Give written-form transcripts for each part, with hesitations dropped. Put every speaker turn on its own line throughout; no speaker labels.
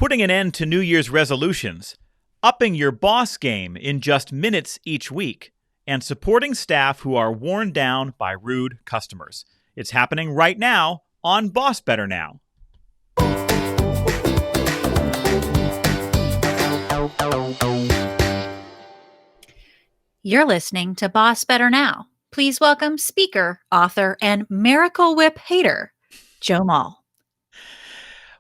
putting an end to New Year's resolutions, upping your boss game in just minutes each week, and supporting staff who are worn down by rude customers. It's happening right now on BossBetter Now.
You're listening to BossBetter Now. Please welcome speaker, author, and Miracle Whip hater, Joe Mull.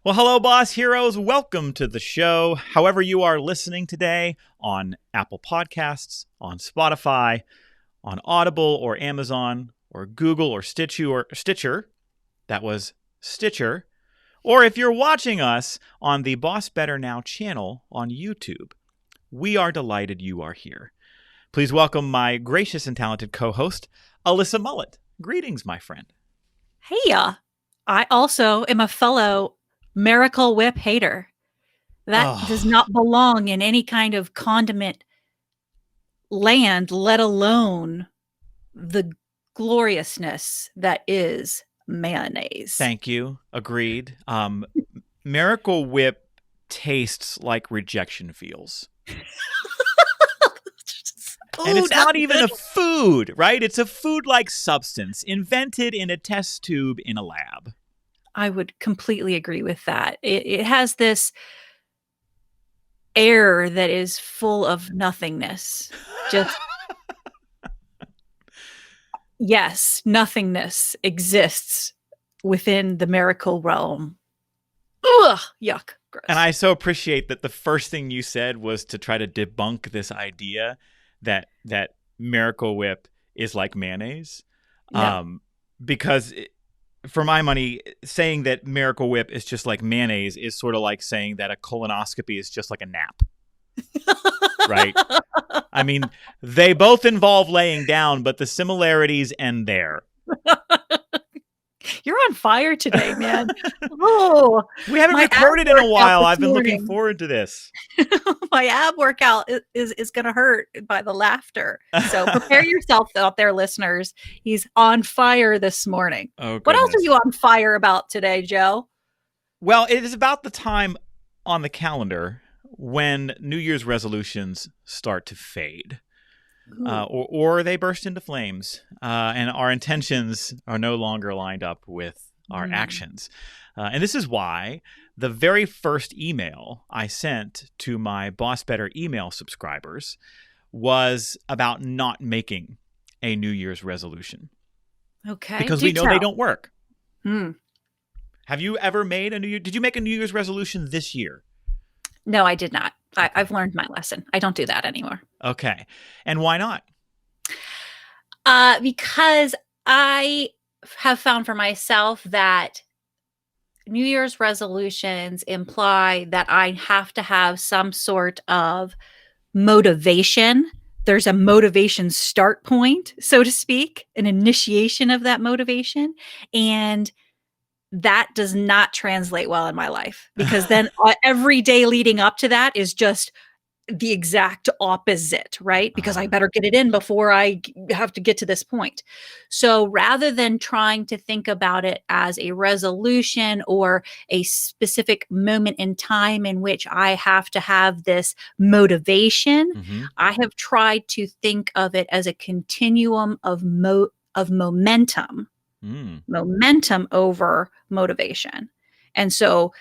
Well, hello, boss heroes. Welcome to the show. However you are listening today, on Apple Podcasts, on Spotify, on Audible or Amazon or Google or Stitcher. That was Stitcher. Or if you're watching us on the BossBetter Now channel on YouTube, we are delighted you are here. Please welcome my gracious and talented co-host, Alyssa Mullet. Greetings, my friend.
Hey, I also am a fellow Miracle Whip hater. That does not belong in any kind of condiment land, let alone the gloriousness that is mayonnaise.
Thank you. Agreed. Miracle Whip tastes like rejection feels. And it's not even a food, right? It's a food-like substance invented in a test tube in a lab.
I would completely agree with that. It has this air that is full of nothingness. Just, yes, nothingness exists within the miracle realm. Ugh, yuck. Gross.
And I so appreciate that the first thing you said was to try to debunk this idea that Miracle Whip is like mayonnaise.
No.
Because for my money, saying that Miracle Whip is just like mayonnaise is sort of like saying that a colonoscopy is just like a nap. Right? I mean, they both involve laying down, but the similarities end there.
You're on fire today, man. Oh,
we haven't recorded in a while. I've been looking forward to this.
My ab workout is going to hurt by the laughter. So prepare yourself out there, listeners. He's on fire this morning.
Oh,
what else are you on fire about today, Joe?
Well, it is about the time on the calendar when New Year's resolutions start to fade. Or they burst into flames, and our intentions are no longer lined up with our actions. And this is why the very first email I sent to my BossBetter email subscribers was about not making a New Year's resolution.
Okay.
Because we know they don't work.
Mm.
Have you ever made did you make a New Year's resolution this year?
No, I did not. I've learned my lesson. I don't do that anymore.
Okay. And why not?
Because I have found for myself that New Year's resolutions imply that I have to have some sort of motivation. There's a motivation start point, so to speak, an initiation of that motivation. And that does not translate well in my life, because then every day leading up to that is just the exact opposite, right? Because I better get it in before I have to get to this point. So rather than trying to think about it as a resolution or a specific moment in time in which I have to have this motivation, I have tried to think of it as a continuum of momentum. Momentum over motivation. And so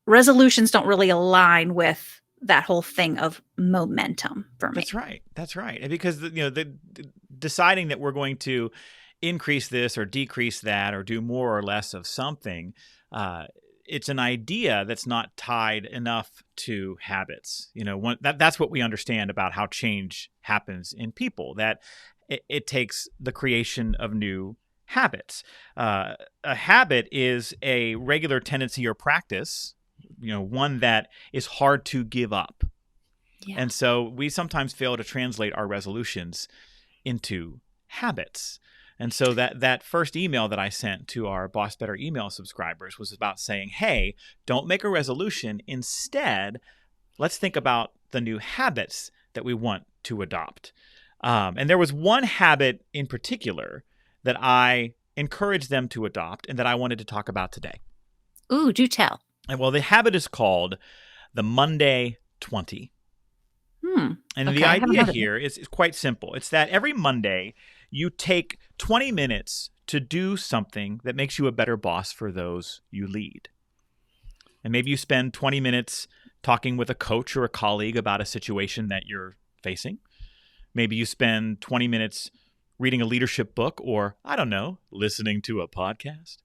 resolutions don't really align with that whole thing of momentum for me.
That's right. Because the deciding that we're going to increase this or decrease that or do more or less of something, it's an idea that's not tied enough to habits. That's what we understand about how change happens in people, that it takes the creation of new habits. A habit is a regular tendency or practice, one that is hard to give up. Yeah. And so we sometimes fail to translate our resolutions into habits. And so that first email that I sent to our BossBetter email subscribers was about saying, hey, don't make a resolution. Instead, let's think about the new habits that we want to adopt. And there was one habit in particular that I encouraged them to adopt and that I wanted to talk about today.
Ooh, do tell.
And well, the habit is called the Monday 20. And
Okay,
the
I haven't
idea
heard of it.
here is quite simple. It's that every Monday you take 20 minutes to do something that makes you a better boss for those you lead. And maybe you spend 20 minutes talking with a coach or a colleague about a situation that you're facing. Maybe you spend 20 minutes reading a leadership book, or, I don't know, listening to a podcast.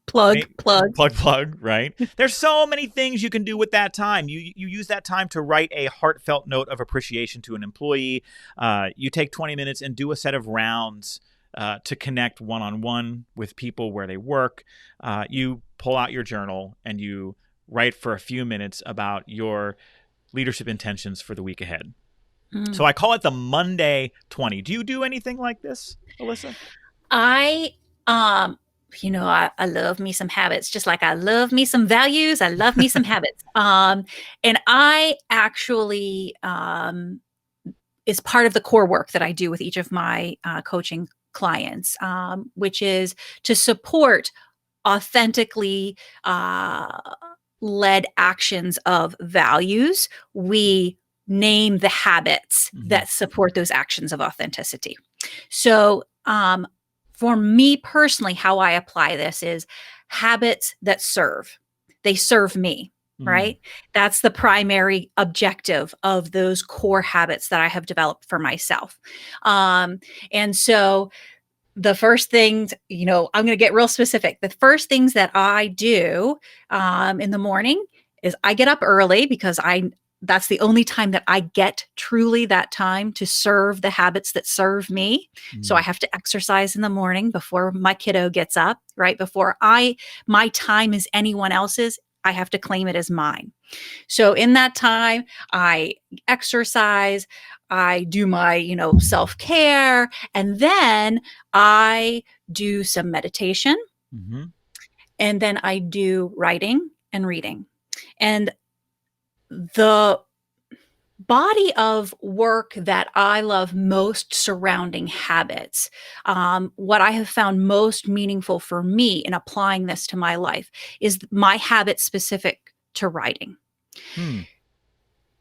Plug, right? There's so many things you can do with that time. You use that time to write a heartfelt note of appreciation to an employee. You take 20 minutes and do a set of rounds to connect one-on-one with people where they work. You pull out your journal and you write for a few minutes about your leadership intentions for the week ahead. So I call it the Monday 20. Do you do anything like this, Alyssa?
I love me some habits, just like I love me some values. I love me some habits. And I actually is part of the core work that I do with each of my coaching clients, which is to support authentically led actions of values. We name the habits that support those actions of authenticity. So, for me personally, how I apply this is habits that serve. They serve me, right? That's the primary objective of those core habits that I have developed for myself. And so the first things, I'm going to get real specific. The first things that I do in the morning is I get up early because that's the only time that I get truly that time to serve the habits that serve me. So I have to exercise in the morning before my kiddo gets up, right? Before my time is anyone else's, I have to claim it as mine. So in that time, I exercise, I do my, self-care, and then I do some meditation. And then I do writing and reading. And the body of work that I love most surrounding habits, what I have found most meaningful for me in applying this to my life is my habit specific to writing.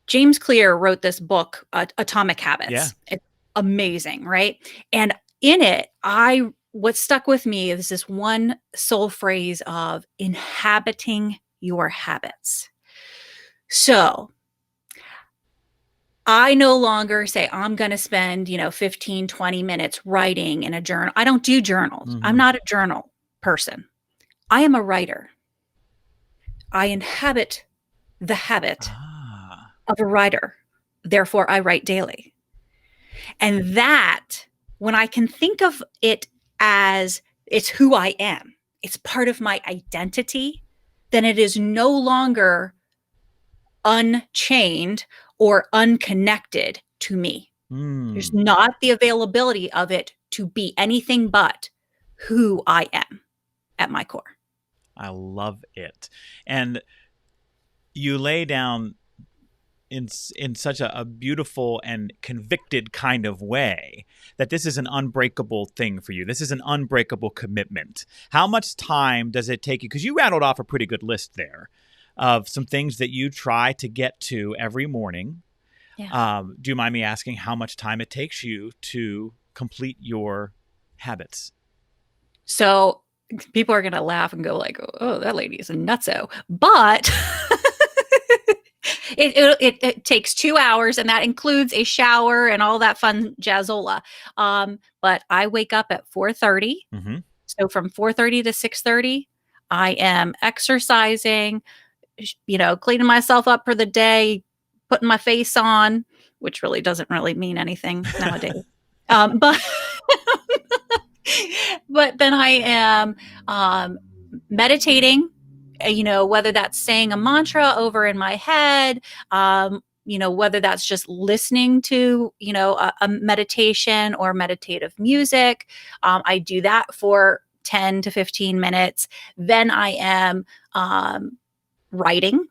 James Clear wrote this book, Atomic Habits.
Yeah.
It's amazing, right? And in it, what stuck with me is this one sole phrase of inhabiting your habits. So I no longer say I'm going to spend, 15, 20 minutes writing in a journal. I don't do journals. I'm not a journal person. I am a writer. I inhabit the habit of a writer. Therefore, I write daily. And that, when I can think of it as it's who I am, it's part of my identity, then it is no longer unchained or unconnected to me. There's not the availability of it to be anything but who I am at my core.
I love it. And you lay down in such a beautiful and convicted kind of way that this is an unbreakable thing for you. This is an unbreakable commitment. How much time does it take you? Because you rattled off a pretty good list there of some things that you try to get to every morning. Yeah. Do you mind me asking how much time it takes you to complete your habits?
So people are going to laugh and go like, oh, that lady is a nutso. But it takes 2 hours, and that includes a shower and all that fun jazzola. But I wake up at 4:30. So from 4:30 to 6:30, I am exercising, cleaning myself up for the day, putting my face on, which really doesn't really mean anything nowadays. But then I am meditating, whether that's saying a mantra over in my head, whether that's just listening to, a meditation or meditative music. I do that for 10 to 15 minutes. Then I am writing.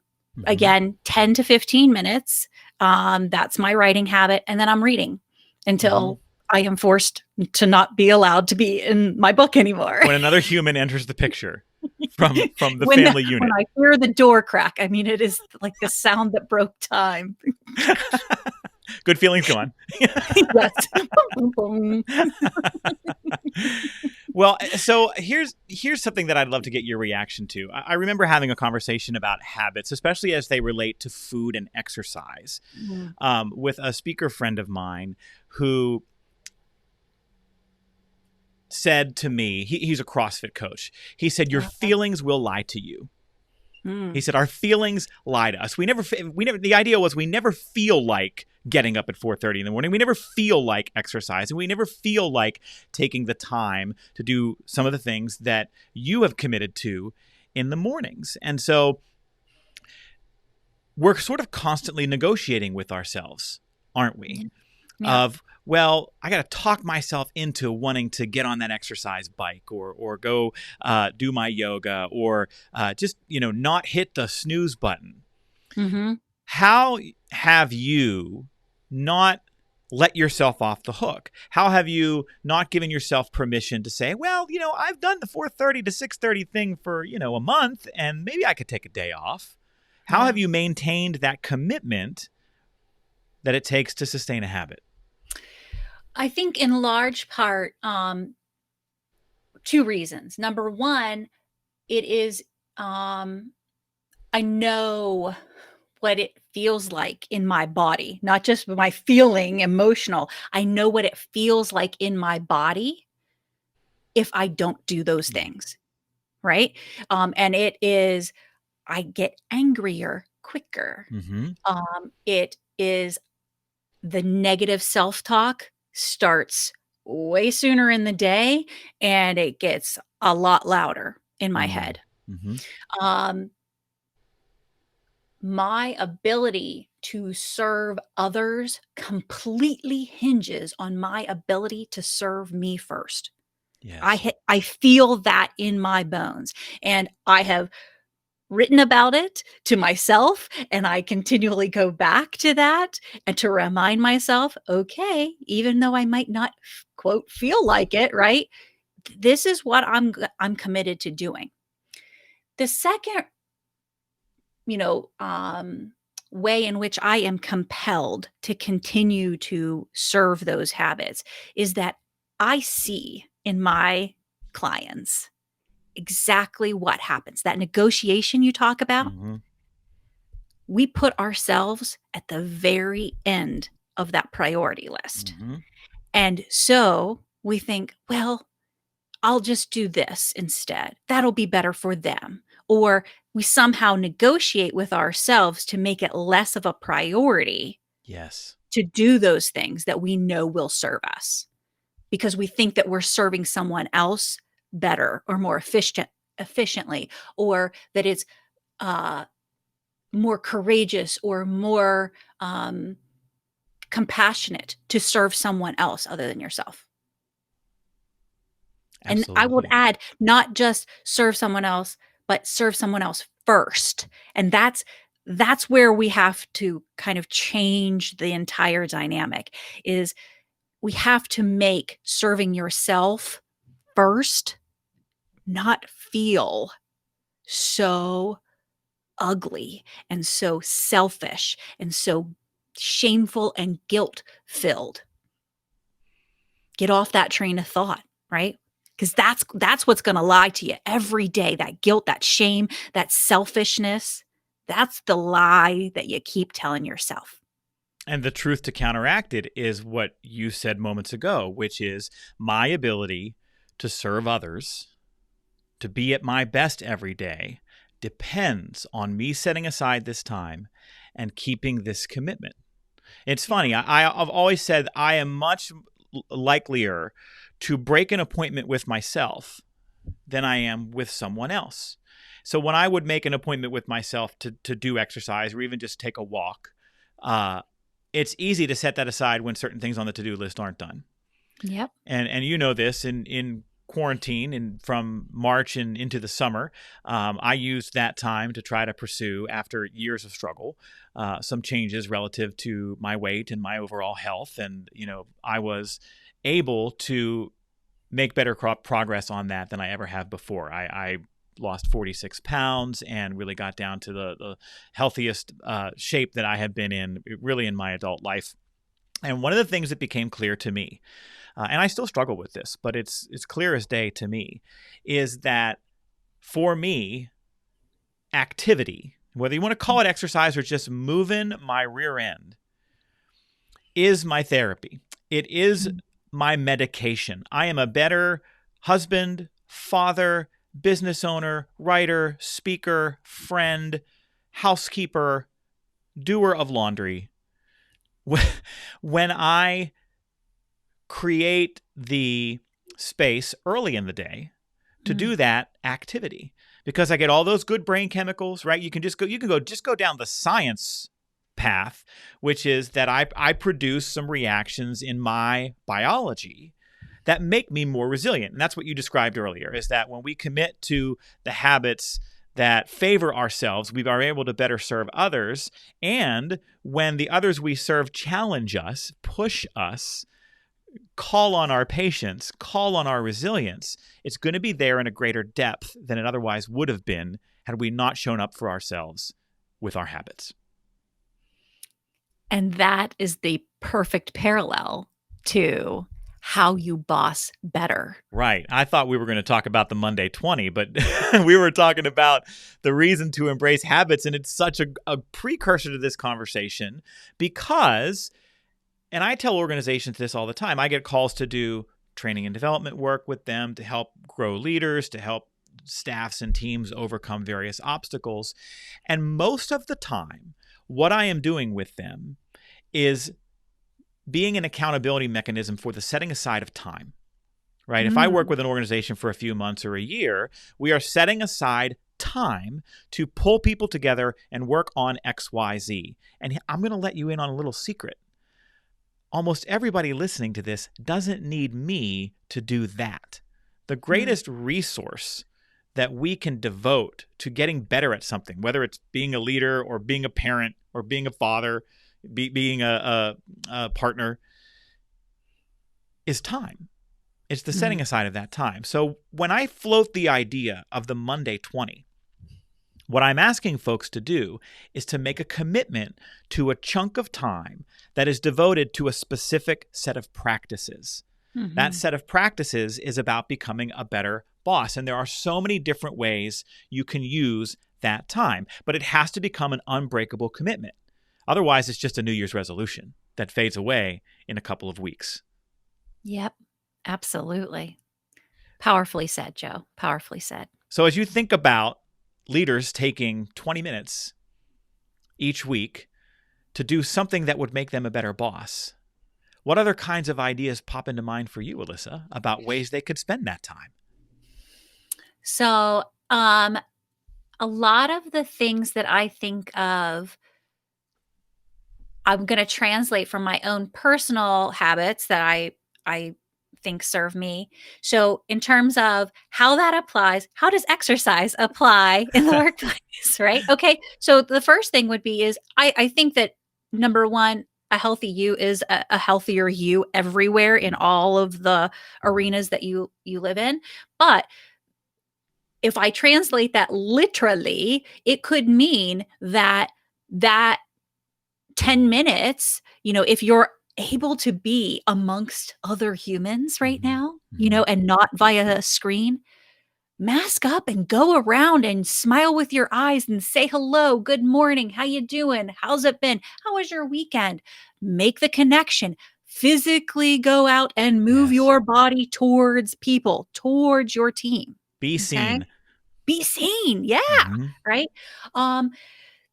Again, 10 to 15 minutes. That's my writing habit. And then I'm reading until I am forced to not be allowed to be in my book anymore.
When another human enters the picture. from the family
When
unit.
I hear the door crack, I mean, it is like the sound that broke time.
Good feelings, go on.
Yes. Boom, boom, boom.
Well, so here's something that I'd love to get your reaction to. I remember having a conversation about habits, especially as they relate to food and exercise,
Mm.
with a speaker friend of mine who said to me, he's a CrossFit coach. He said, "Your feelings will lie to you." He
Mm.
said, "Our feelings lie to us. We never. The idea was we never feel like getting up at 4:30 in the morning. We never feel like exercising. We never feel like taking the time to do some of the things that you have committed to in the mornings." And so we're sort of constantly negotiating with ourselves, aren't we?
Yeah.
Of, well, I got to talk myself into wanting to get on that exercise bike or go do my yoga or just, not hit the snooze button.
Mm-hmm.
How have you not let yourself off the hook? How have you not given yourself permission to say, well, I've done the 4:30 to 6:30 thing for, a month, and maybe I could take a day off? How
Yeah.
have you maintained that commitment that it takes to sustain a habit?
I think in large part, two reasons. Number one, it is, I know what it feels like in my body, not just my feeling emotional. I know what it feels like in my body if I don't do those
Yeah.
things, right? And it is, I get angrier quicker.
Mm-hmm.
It is the negative self-talk starts way sooner in the day and it gets a lot louder in my head.
Mm-hmm.
Um, my ability to serve others completely hinges on my ability to serve me first.
Yes.
I feel that in my bones, and I have written about it to myself, and I continually go back to that and to remind myself, okay, even though I might not quote feel like it, right? This is what I'm committed to doing. The second, you know, way in which I am compelled to continue to serve those habits is that I see in my clients exactly what happens. That negotiation you talk about,
Mm-hmm.
we put ourselves at the very end of that priority list.
Mm-hmm.
And so we think, well, I'll just do this instead. That'll be better for them. Or we somehow negotiate with ourselves to make it less of a priority
Yes.
to do those things that we know will serve us because we think that we're serving someone else better or more efficiently, or that it's uh, more courageous or more compassionate to serve someone else other than yourself. And I would
Absolutely.
add, not just serve someone else, but serve someone else first. And that's where we have to kind of change the entire dynamic is we have to make serving yourself first not feel so ugly and so selfish and so shameful and guilt filled. Get off that train of thought, right? Because that's what's going to lie to you every day. That guilt, that shame, that selfishness. That's the lie that you keep telling yourself.
And the truth to counteract it is what you said moments ago, which is my ability to serve others, to be at my best every day, depends on me setting aside this time and keeping this commitment. It's funny. I've always said I am much likelier to break an appointment with myself than I am with someone else. So when I would make an appointment with myself to do exercise or even just take a walk, it's easy to set that aside when certain things on the to-do list aren't done.
Yep.
And you know this in quarantine and from March and into the summer, I used that time to try to pursue, after years of struggle, some changes relative to my weight and my overall health. And, I was able to make better progress on that than I ever have before. I lost 46 pounds and really got down to the healthiest shape that I have been in really in my adult life. And one of the things that became clear to me, and I still struggle with this, but it's clear as day to me, is that for me, activity, whether you want to call it exercise or just moving my rear end, is my therapy. It is my medication. I am a better husband, father, business owner, writer, speaker, friend, housekeeper, doer of laundry when I create the space early in the day to do that activity, because I get all those good brain chemicals, right? You can go down the science path, which is that I produce some reactions in my biology that make me more resilient. And that's what you described earlier, is that when we commit to the habits that favor ourselves, we are able to better serve others. And when the others we serve challenge us, push us, call on our patience, call on our resilience, it's going to be there in a greater depth than it otherwise would have been had we not shown up for ourselves with our habits.
And that is the perfect parallel to how you boss better.
Right. I thought we were going to talk about the Monday 20, but we were talking about the reason to embrace habits. And it's such a precursor to this conversation because, and I tell organizations this all the time, I get calls to do training and development work with them to help grow leaders, to help staffs and teams overcome various obstacles. And most of the time, what I am doing with them is being an accountability mechanism for the setting aside of time, right? If I work with an organization for a few months or a year, we are setting aside time to pull people together and work on X, Y, Z. And I'm going to let you in on a little secret. Almost everybody listening to this doesn't need me to do that. The greatest resource that we can devote to getting better at something, whether it's being a leader or being a parent or being a father, being a partner, is time. It's the setting aside of that time. So when I float the idea of the Monday 20, what I'm asking folks to do is to make a commitment to a chunk of time that is devoted to a specific set of practices. That set of practices is about becoming a better boss. And there are so many different ways you can use that time, but it has to become an unbreakable commitment. Otherwise, it's just a New Year's resolution that fades away in a couple of weeks.
Yep, absolutely. Powerfully said, Joe. Powerfully said.
So as you think about leaders taking 20 minutes each week to do something that would make them a better boss, what other kinds of ideas pop into mind for you, Alyssa, about ways they could spend that time?
So, a lot of the things that I think of, I'm going to translate from my own personal habits that I think serve me. So in terms of how that applies, how does exercise apply in the workplace, right? Okay. So the first thing would be is I think that number one, a healthy you is a healthier you everywhere in all of the arenas that you live in. But if I translate that literally, it could mean that 10 minutes, if you're able to be amongst other humans right now, and not via a screen, mask up and go around and smile with your eyes and say hello, good morning, how you doing? How's it been? How was your weekend? Make the connection. Physically go out and move your body towards people, towards your team.
Be seen.
Be seen. Yeah. Right.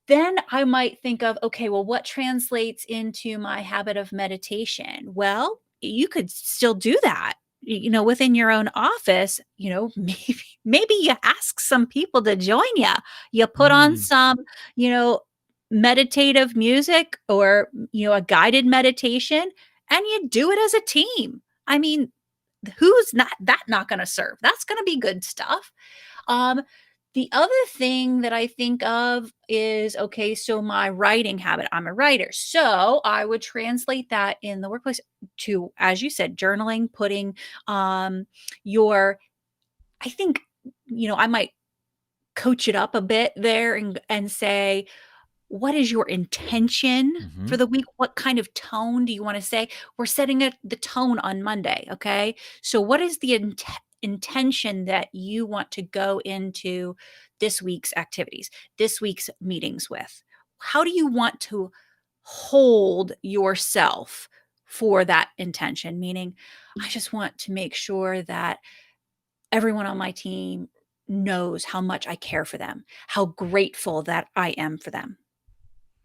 Then I might think of, okay, well, what translates into my habit of meditation? Well, you could still do that, within your own office, maybe you ask some people to join you. You put on some, meditative music or, a guided meditation, and you do it as a team. I mean, who's not going to serve? That's going to be good stuff. The other thing that I think of is, okay, so my writing habit, I'm a writer. So I would translate that in the workplace to, as you said, journaling, putting I think, I might coach it up a bit there and say, what is your intention
Mm-hmm.
for the week? What kind of tone do you want to say? We're setting the tone on Monday. Okay. So, what is the intention that you want to go into this week's activities, this week's meetings with? How do you want to hold yourself for that intention? Meaning, I just want to make sure that everyone on my team knows how much I care for them, how grateful that I am for them,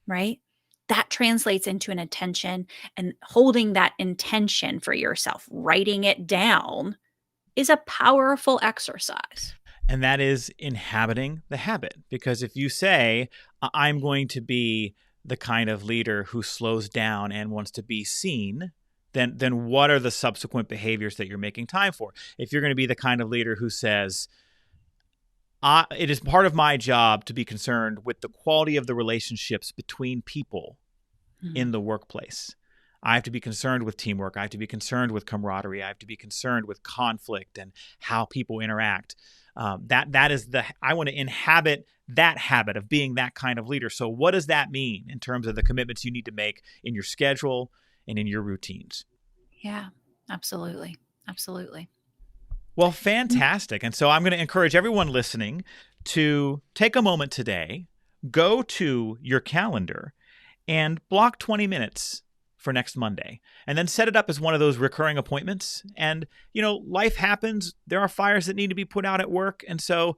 right? That translates into an intention, and holding that intention for yourself, writing it down is a powerful exercise.
And that is inhabiting the habit. Because if you say, I'm going to be the kind of leader who slows down and wants to be seen, then what are the subsequent behaviors that you're making time for? If you're going to be the kind of leader who says, it is part of my job to be concerned with the quality of the relationships between people in the workplace. I have to be concerned with teamwork. I have to be concerned with camaraderie. I have to be concerned with conflict and how people interact. That is I want to inhabit that habit of being that kind of leader. So what does that mean in terms of the commitments you need to make in your schedule and in your routines?
Yeah, absolutely. Absolutely.
Well, fantastic. And so I'm going to encourage everyone listening to take a moment today, go to your calendar and block 20 minutes for next Monday, and then set it up as one of those recurring appointments. And, life happens. There are fires that need to be put out at work. And so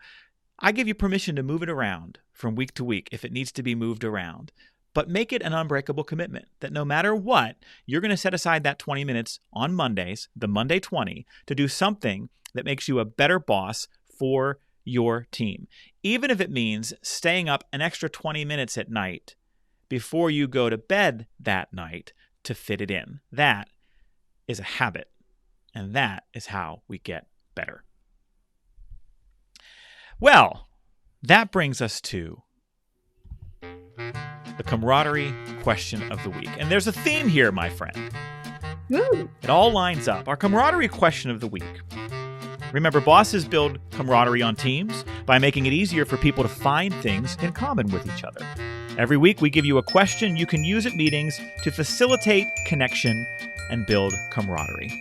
I give you permission to move it around from week to week if it needs to be moved around. But make it an unbreakable commitment that no matter what, you're going to set aside that 20 minutes on Mondays, the Monday 20, to do something that makes you a better boss for your team. Even if it means staying up an extra 20 minutes at night before you go to bed that night to fit it in. That is a habit, and that is how we get better. Well, that brings us to the camaraderie question of the week. And there's a theme here, my friend.
Woo.
It all lines up. Our camaraderie question of the week. Remember, bosses build camaraderie on teams by making it easier for people to find things in common with each other. Every week, we give you a question you can use at meetings to facilitate connection and build camaraderie.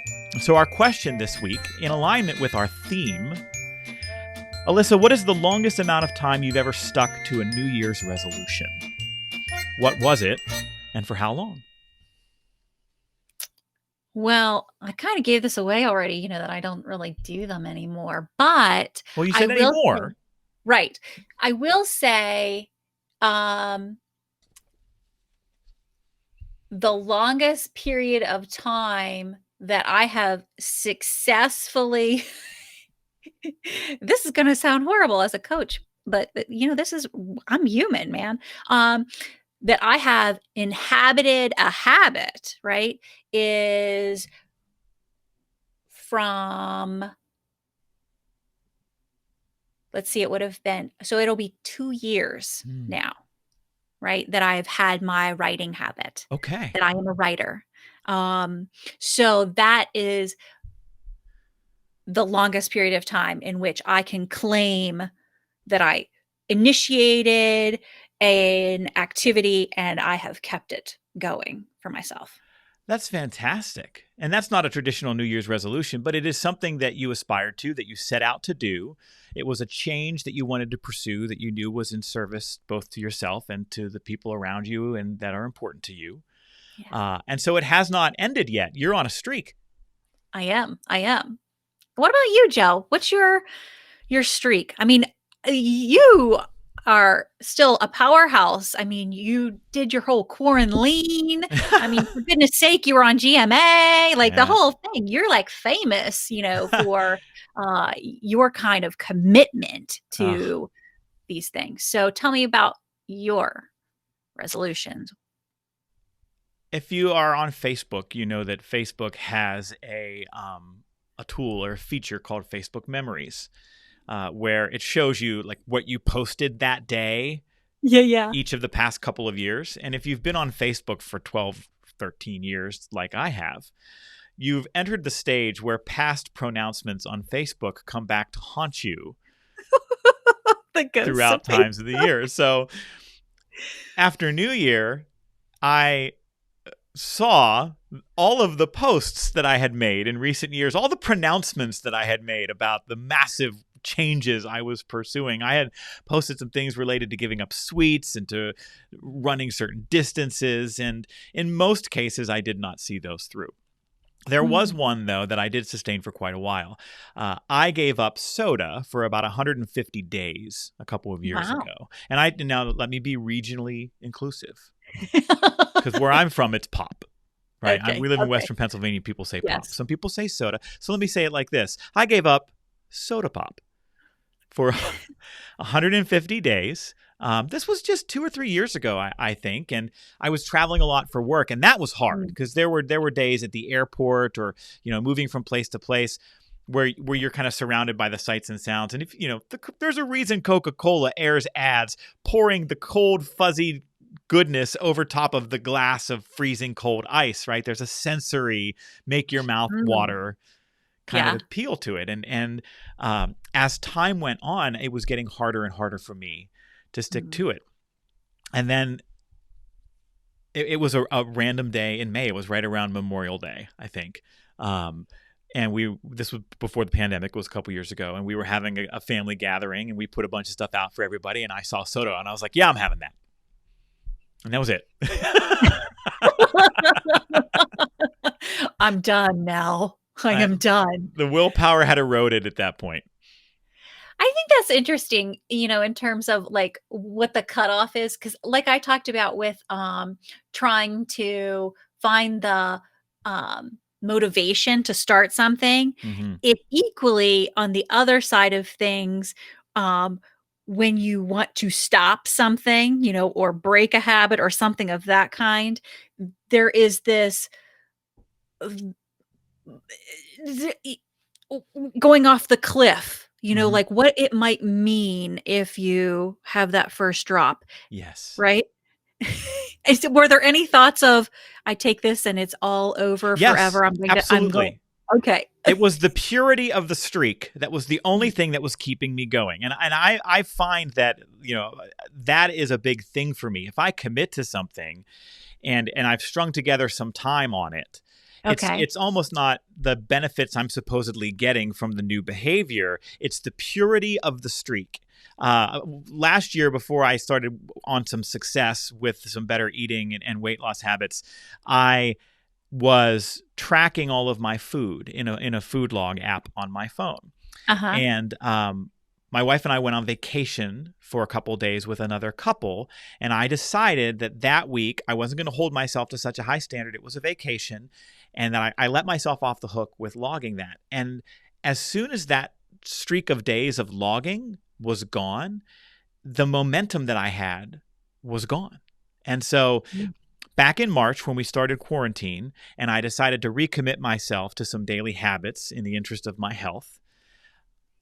So our question this week, in alignment with our theme, Alyssa, what is the longest amount of time you've ever stuck to a New Year's resolution? What was it, and for how long?
Well, I kind of gave this away already, that I don't really do them anymore. But
Well, you
I
said
will
anymore.
Right. I will say the longest period of time that I have successfully this is going to sound horrible as a coach, but I'm human, man. That I have inhabited a habit, right, is from, let's see, it'll be 2 years now, right, that I've had my writing habit.
Okay.
That I am a writer. So that is the longest period of time in which I can claim that I initiated an activity and I have kept it going for myself.
That's fantastic. And that's not a traditional New Year's resolution, but it is something that you aspired to, that you set out to do. It was a change that you wanted to pursue that you knew was in service both to yourself and to the people around you and that are important to you. Yeah. And so it has not ended yet. You're on a streak.
I am. What about you, Joe? What's your streak? I mean, you are still a powerhouse. I mean, you did your whole quarantine. I mean, for goodness sake, you were on GMA, the whole thing. You're famous, for your kind of commitment to these things. So tell me about your resolutions.
If you are on Facebook, you know that Facebook has a tool or a feature called Facebook Memories. Where it shows you what you posted that day, each of the past couple of years. And if you've been on Facebook for 12, 13 years, like I have, you've entered the stage where past pronouncements on Facebook come back to haunt you.
The ghosts of
throughout times of the year. So after New Year, I saw all of the posts that I had made in recent years, all the pronouncements that I had made about the massive changes I was pursuing. I had posted some things related to giving up sweets and to running certain distances. And in most cases, I did not see those through. There was one, though, that I did sustain for quite a while. I gave up soda for about 150 days a couple of years
Wow.
ago. And now let me be regionally inclusive, because where I'm from, it's pop. Right?
Okay.
We live in
Okay.
Western Pennsylvania. People say pop.
Yes.
Some people say soda. So let me say it like this. I gave up soda pop for 150 days. This was just 2 or 3 years ago, I think, and I was traveling a lot for work, and that was hard because there were days at the airport or moving from place to place where you're kind of surrounded by the sights and sounds. And if there's a reason Coca-Cola airs ads pouring the cold, fuzzy goodness over top of the glass of freezing cold ice, right? There's a sensory, make your mouth water kind of appeal to it. And as time went on, it was getting harder and harder for me to stick to it. And then it was a random day in May. It was right around Memorial Day, I think. And this was before the pandemic. It was a couple years ago. And we were having a family gathering, and we put a bunch of stuff out for everybody. And I saw soda, and I was like, yeah, I'm having that. And that was it.
I'm done now. I am done.
The willpower had eroded at that point.
I think that's interesting, in terms of like what the cutoff is. Cause like I talked about with trying to find the motivation to start something, it equally on the other side of things, when you want to stop something, or break a habit or something of that kind, there is this going off the cliff, like what it might mean if you have that first drop.
Yes.
Right? Were there any thoughts of, I take this and it's all over forever?
Absolutely.
Okay.
It was the purity of the streak that was the only thing that was keeping me going. And I find that, that is a big thing for me. If I commit to something and I've strung together some time on it, it's almost not the benefits I'm supposedly getting from the new behavior. It's the purity of the streak. Last year, before I started on some success with some better eating and weight loss habits, I was tracking all of my food in a food log app on my phone. And my wife and I went on vacation for a couple of days with another couple, and I decided that week I wasn't going to hold myself to such a high standard. It was a vacation, and that I let myself off the hook with logging that. And as soon as that streak of days of logging was gone, the momentum that I had was gone. And so back in March, when we started quarantine, and I decided to recommit myself to some daily habits in the interest of my health,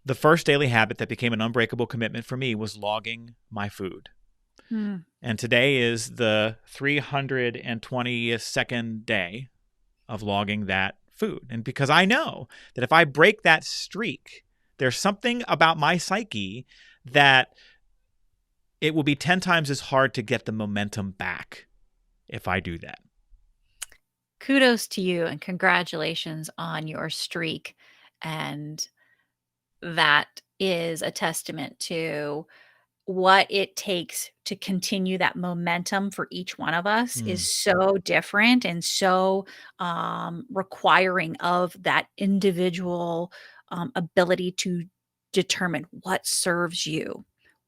the first daily habit that became an unbreakable commitment for me was logging my food. And today is the 322nd day of logging that food. And because I know that if I break that streak, there's something about my psyche that it will be 10 times as hard to get the momentum back if I do that.
Kudos to you and congratulations on your streak. And that is a testament to what it takes to continue that momentum for each one of us is so different and so requiring of that individual ability to determine what serves you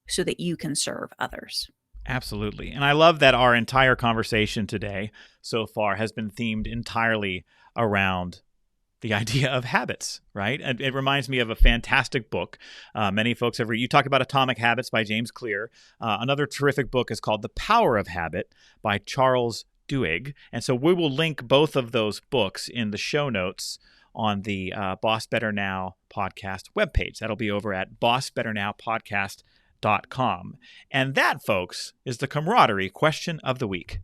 so that you can serve others.
Absolutely. And I love that our entire conversation today so far has been themed entirely around the idea of habits, right? And it reminds me of a fantastic book. Many folks have read. You talk about Atomic Habits by James Clear. Another terrific book is called The Power of Habit by Charles Duhigg. And so we will link both of those books in the show notes on the Boss Better Now podcast webpage. That'll be over at bossbetternowpodcast.com. And that, folks, is the camaraderie question of the week.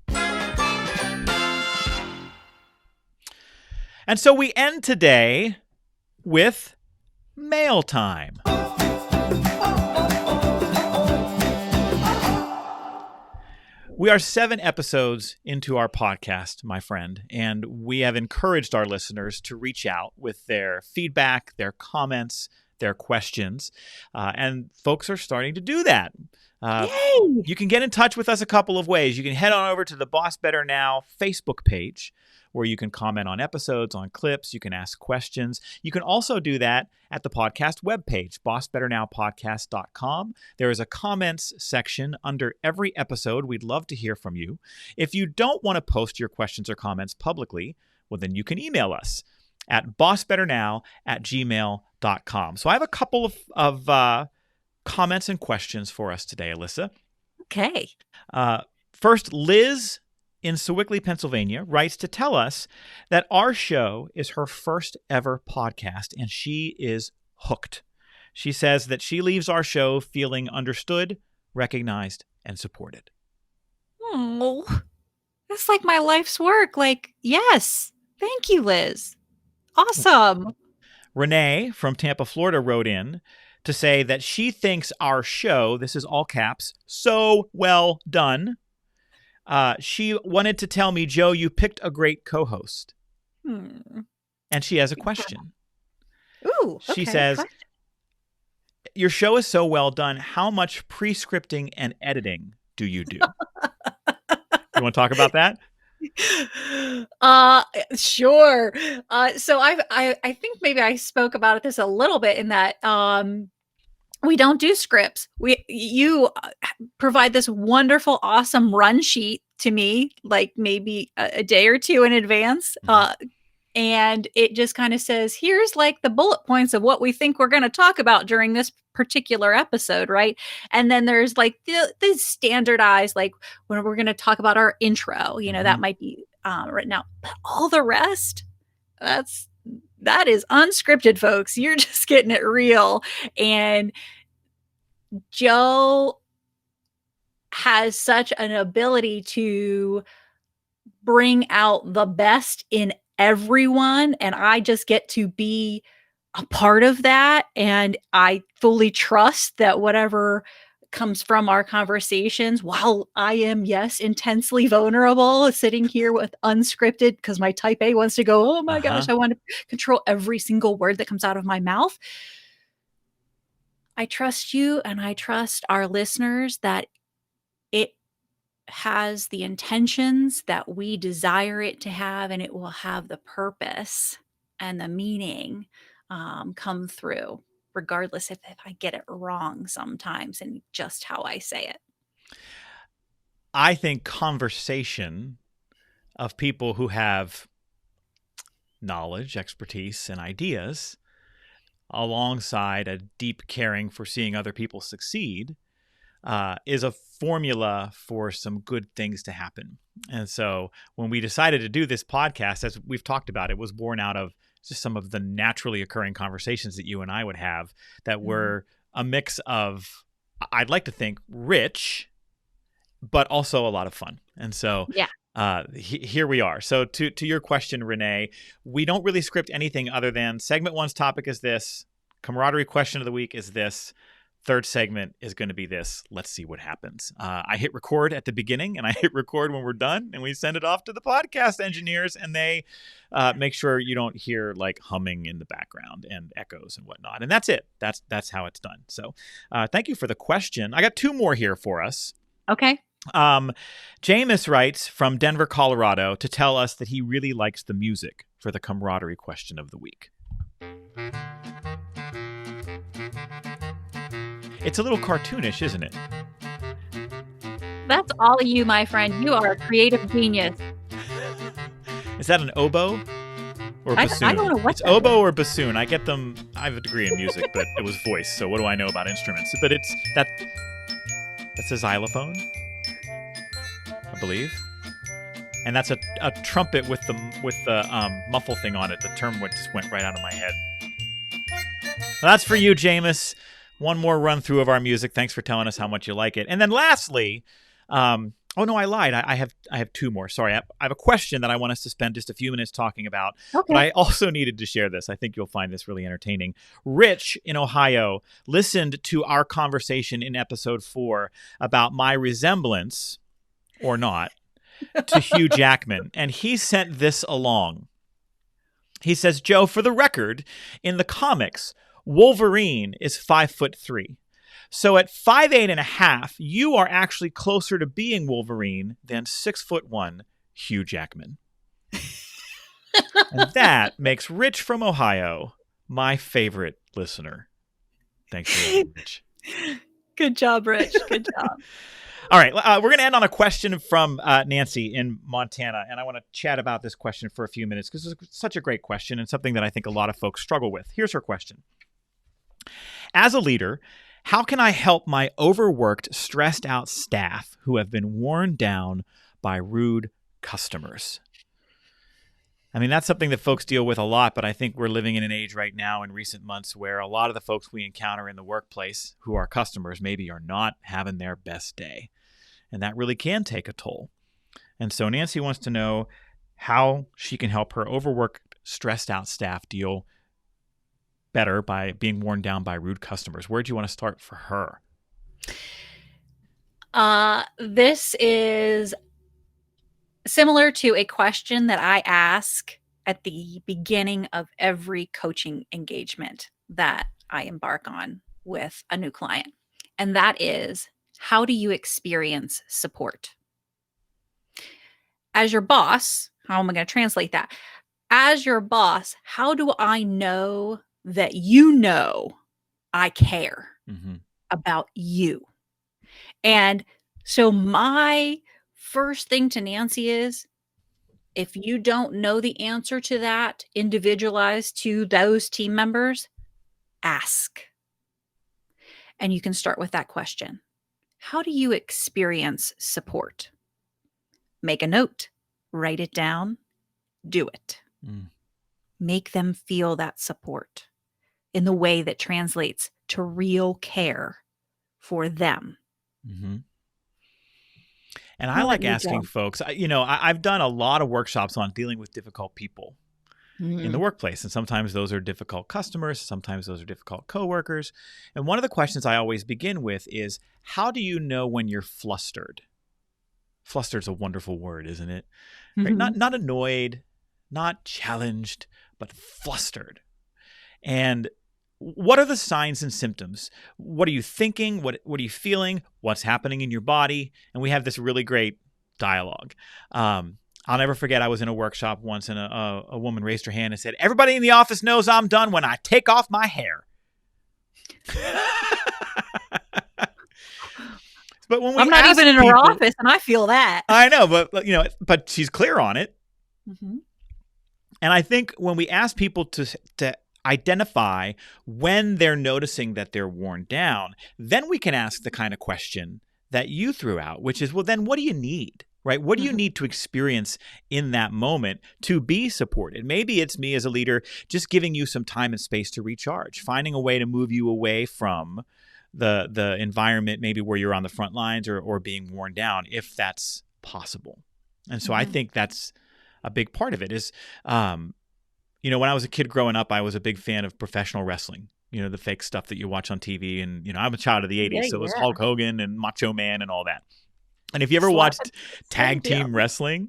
And so we end today with mail time. We are 7 episodes into our podcast, my friend, and we have encouraged our listeners to reach out with their feedback, their comments, their questions, and folks are starting to do that.
Yay!
You can get in touch with us a couple of ways. You can head on over to the Boss Better Now Facebook page, where you can comment on episodes, on clips. You can ask questions. You can also do that at the podcast webpage, bossbetternowpodcast.com. There is a comments section under every episode. We'd love to hear from you. If you don't want to post your questions or comments publicly, well, then you can email us at bossbetternow@gmail.com. So I have a couple of comments and questions for us today, Alyssa.
Okay.
First, Liz in Sewickley, Pennsylvania, writes to tell us that our show is her first ever podcast, and she is hooked. She says that she leaves our show feeling understood, recognized, and supported.
Oh, that's like my life's work. Like, yes. Thank you, Liz. Awesome.
Renee from Tampa, Florida, wrote in to say that she thinks our show, this is all caps, so well done. She wanted to tell me, Joe, you picked a great co-host. And she has a question.
Ooh, okay.
She says, your show is so well done. How much pre-scripting and editing do you do? You want to talk about that?
Sure. So I think maybe I spoke about this a little bit in that we don't do scripts. You provide this wonderful, awesome run sheet to me, like maybe a day or two in advance. And it just kind of says, here's like the bullet points of what we think we're going to talk about during this particular episode, right? And then there's like the standardized, like when we're going to talk about our intro, that might be written out. But all the rest, that is unscripted, folks. You're just getting it real. And Joe has such an ability to bring out the best in everyone, and I just get to be a part of that. And I fully trust that whatever comes from our conversations, while I am, yes, intensely vulnerable, sitting here with unscripted, because my type A wants to go, oh my gosh, I want to control every single word that comes out of my mouth. I trust you, and I trust our listeners that it has the intentions that we desire it to have, and it will have the purpose and the meaning come through, regardless if I get it wrong sometimes and just how I say it.
I think conversation of people who have knowledge, expertise, and ideas alongside a deep caring for seeing other people succeed is a formula for some good things to happen. And so when we decided to do this podcast, as we've talked about, it was born out of just some of the naturally occurring conversations that you and I would have that were a mix of, I'd like to think, rich, but also a lot of fun. And so here we are. So to your question, Renee, we don't really script anything other than segment one's topic is this, camaraderie question of the week is this, third segment is going to be this. Let's see what happens. I hit record at the beginning and I hit record when we're done, and we send it off to the podcast engineers, and they make sure you don't hear like humming in the background and echoes and whatnot. And that's it. That's how it's done. So thank you for the question. I got 2 more here for us.
Okay.
Jameis writes from Denver, Colorado, to tell us that he really likes the music for the camaraderie question of the week. It's a little cartoonish, isn't it?
That's all of you, my friend. You are a creative genius.
Is that an oboe or bassoon?
I don't know what
it's oboe or bassoon. I get them. I have a degree in music, but it was voice. So what do I know about instruments? But that's a xylophone, I believe. And that's a trumpet with the muffle thing on it. The term just went right out of my head. Well, that's for you, Jameis. One more run through of our music. Thanks for telling us how much you like it. And then lastly, oh no, I lied. I have 2 more. Sorry. I have a question that I want us to spend just a few minutes talking about. Okay. But I also needed to share this. I think you'll find this really entertaining. Rich in Ohio listened to our conversation in episode 4 about my resemblance or not, to Hugh Jackman. And he sent this along. He says, Joe, for the record, in the comics, Wolverine is 5'3". So at 5'8.5", you are actually closer to being Wolverine than 6'1" Hugh Jackman. And that makes Rich from Ohio my favorite listener. Thanks for that, Rich.
Good job, Rich. Good job.
All right, we're going to end on a question from Nancy in Montana, and I want to chat about this question for a few minutes because it's such a great question and something that I think a lot of folks struggle with. Here's her question. As a leader, how can I help my overworked, stressed out staff who have been worn down by rude customers? I mean, that's something that folks deal with a lot, but I think we're living in an age right now in recent months where a lot of the folks we encounter in the workplace who are customers maybe are not having their best day. And that really can take a toll. And so Nancy wants to know how she can help her overworked, stressed out staff deal better by being worn down by rude customers. Where do you want to start for her?
This is similar to a question that I ask at the beginning of every coaching engagement that I embark on with a new client. And that is, how do you experience support? As your boss, how am I going to translate that? As your boss, how do I know that you know I care about you? And so my first thing to Nancy is, if you don't know the answer to that, individualized to those team members, ask. And you can start with that question. How do you experience support? Make a note, write it down, do it. Make them feel that support in the way that translates to real care for them.
And I like asking folks, I've done a lot of workshops on dealing with difficult people in the workplace. And sometimes those are difficult customers. Sometimes those are difficult coworkers. And one of the questions I always begin with is, how do you know when you're flustered? Flustered is a wonderful word, isn't it? Right? Not annoyed, not challenged, but flustered. And what are the signs and symptoms? What are you thinking? What are you feeling? What's happening in your body? And we have this really great dialogue. I'll never forget, I was in a workshop once and a woman raised her hand and said, everybody in the office knows I'm done when I take off my hair. But when we
I'm not even in her office and I feel that.
I know, but she's clear on it. And I think when we ask people to identify when they're noticing that they're worn down, then we can ask the kind of question that you threw out, which is, well, then what do you need, right? What do you need to experience in that moment to be supported? Maybe it's me as a leader just giving you some time and space to recharge, finding a way to move you away from the environment, maybe where you're on the front lines or being worn down, if that's possible. And so I think that's a big part of it is, when I was a kid growing up, I was a big fan of professional wrestling, the fake stuff that you watch on TV. And, I'm a child of the 80s, so it was Hulk Hogan and Macho Man and all that. And if you ever watched tag team wrestling,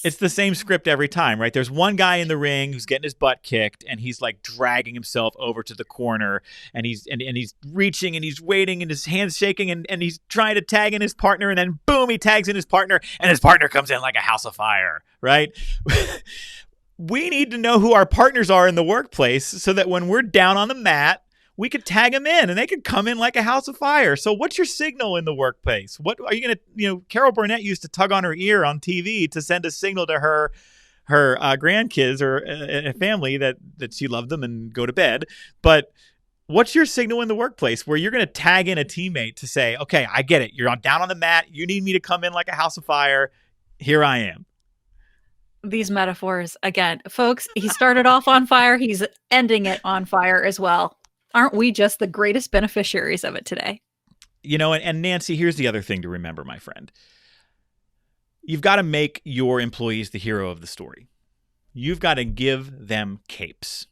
it's the same script every time, right? There's one guy in the ring who's getting his butt kicked and he's like dragging himself over to the corner and he's reaching and he's waiting and his hand's shaking and he's trying to tag in his partner and then boom, he tags in his partner and his partner comes in like a house of fire, right? We need to know who our partners are in the workplace so that when we're down on the mat, we could tag them in and they could come in like a house of fire. So what's your signal in the workplace? What are you going to, Carol Burnett used to tug on her ear on TV to send a signal to her grandkids or a family that she loved them and go to bed. But what's your signal in the workplace where you're going to tag in a teammate to say, okay, I get it. You're down on the mat. You need me to come in like a house of fire. Here I am.
These metaphors, again, folks, he started off on fire. He's ending it on fire as well. Aren't we just the greatest beneficiaries of it today?
And Nancy, here's the other thing to remember, my friend. You've got to make your employees the hero of the story. You've got to give them capes.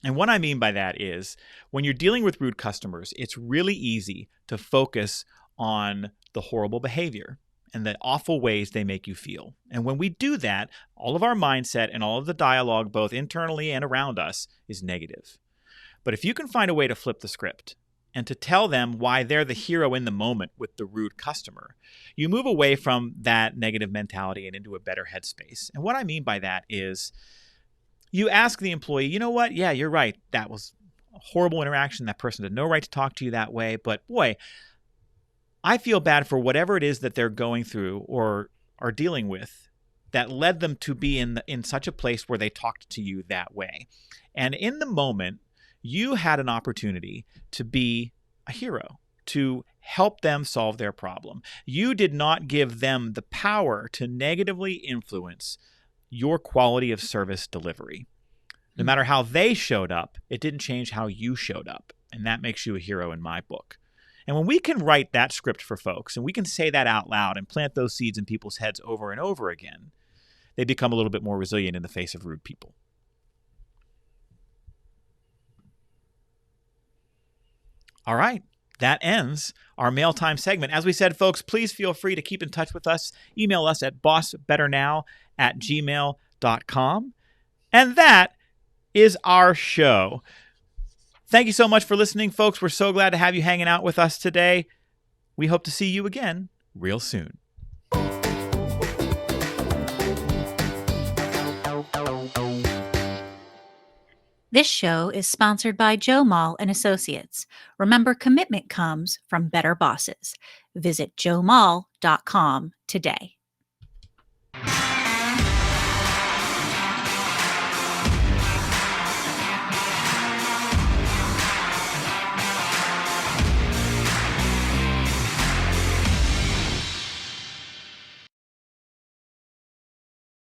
And what I mean by that is when you're dealing with rude customers, it's really easy to focus on the horrible behavior. and the awful ways they make you feel. And when we do that, all of our mindset and all of the dialogue, both internally and around us, is negative. But if you can find a way to flip the script and to tell them why they're the hero in the moment with the rude customer, you move away from that negative mentality and into a better headspace. And what I mean by that is you ask the employee, you know what? Yeah, you're right. That was a horrible interaction. That person had no right to talk to you that way. But boy, I feel bad for whatever it is that they're going through or are dealing with that led them to be in such a place where they talked to you that way. And in the moment, you had an opportunity to be a hero, to help them solve their problem. You did not give them the power to negatively influence your quality of service delivery. No matter how they showed up, it didn't change how you showed up. And that makes you a hero in my book. And when we can write that script for folks and we can say that out loud and plant those seeds in people's heads over and over again, they become a little bit more resilient in the face of rude people. All right. That ends our mail time segment. As we said, folks, please feel free to keep in touch with us. Email us at bossbetternow@gmail.com. And that is our show. Thank you so much for listening, folks. We're so glad to have you hanging out with us today. We hope to see you again real soon.
This show is sponsored by Joe Mull and Associates. Remember, commitment comes from better bosses. Visit joemull.com today.